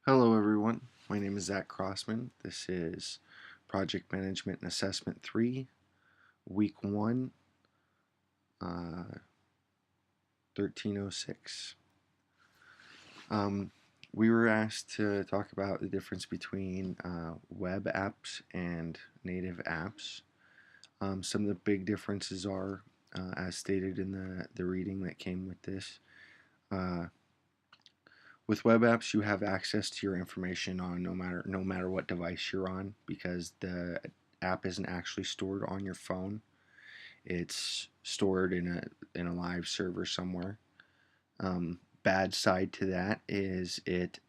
Hello everyone, my name is Zach Crossman. This is Project Management and Assessment 3, Week 1, 1306. We were asked to talk about the difference between web apps and native apps. Some of the big differences are, as stated in the reading that came with this, with web apps, you have access to your information on no matter what device you're on, because the app isn't actually stored on your phone. It's stored in a live server somewhere. Bad side to that is it's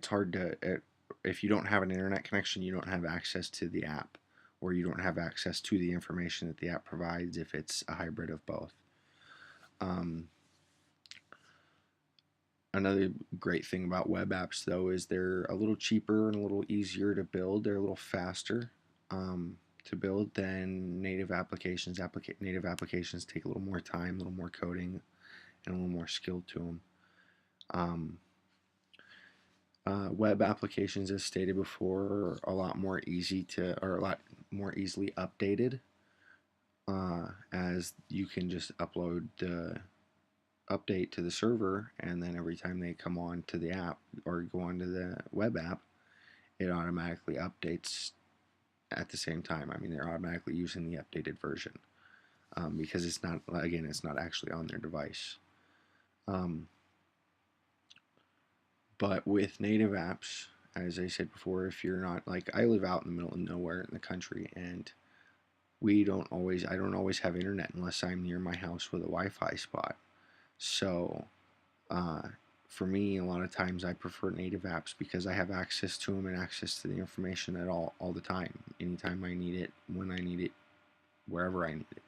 hard to if you don't have an internet connection, you don't have access to the app, or you don't have access to the information that the app provides if it's a hybrid of both. Another great thing about web apps, though, is they're a little cheaper and a little easier to build. They're a little faster to build than native applications. Native applications take a little more time, a little more coding, and a little more skill to them. Web applications, as stated before, are a lot more easily updated, as you can just upload the update to the server, and then every time they come on to the app or go onto the web app, it automatically updates at the same time. I mean, they're automatically using the updated version, because it's not actually on their device. But with native apps, as I said before, if you're not, like, I live out in the middle of nowhere in the country, and I don't always have internet unless I'm near my house with a Wi-Fi spot. So for me, a lot of times I prefer native apps because I have access to them and access to the information at all the time, anytime I need it, when I need it, wherever I need it.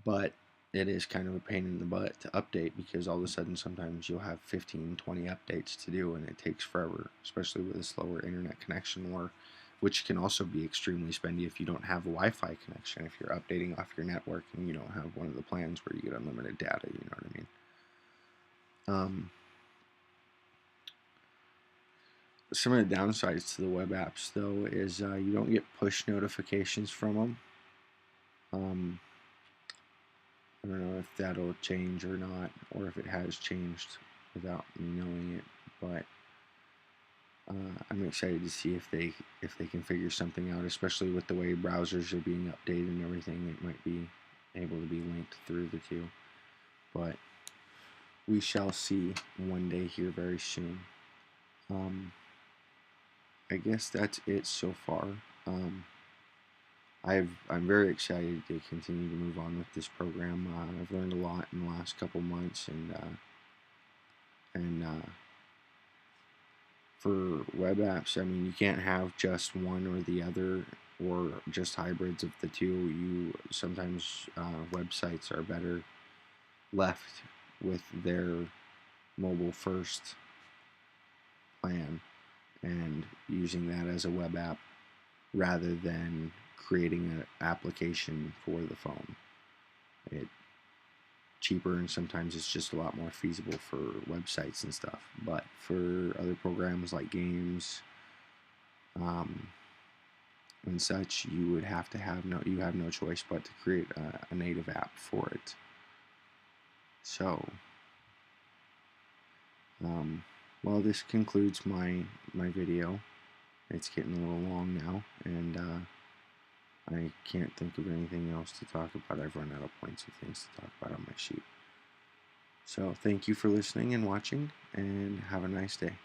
But it is kind of a pain in the butt to update, because all of a sudden sometimes you'll have 15, 20 updates to do, and it takes forever, especially with a slower internet connection, or which can also be extremely spendy if you don't have a Wi-Fi connection, if you're updating off your network and you don't have one of the plans where you get unlimited data, you know what I mean? Some of the downsides to the web apps, though, is you don't get push notifications from them. I don't know if that'll change or not, or if it has changed without me knowing it, but I'm excited to see if they can figure something out, especially with the way browsers are being updated and everything. It might be able to be linked through the two, but we shall see one day here very soon. I guess that's it so far. I'm very excited to continue to move on with this program. I've learned a lot in the last couple months, and for web apps, I mean, you can't have just one or the other, or just hybrids of the two. Sometimes websites are better left with their mobile first plan and using that as a web app rather than creating an application for the phone. It's cheaper, and sometimes it's just a lot more feasible for websites and stuff. But for other programs like games and such, you would have to have no choice but to create a native app for it. So, well, this concludes my video. It's getting a little long now, and I can't think of anything else to talk about. I've run out of points of things to talk about on my sheet. So thank you for listening and watching, and have a nice day.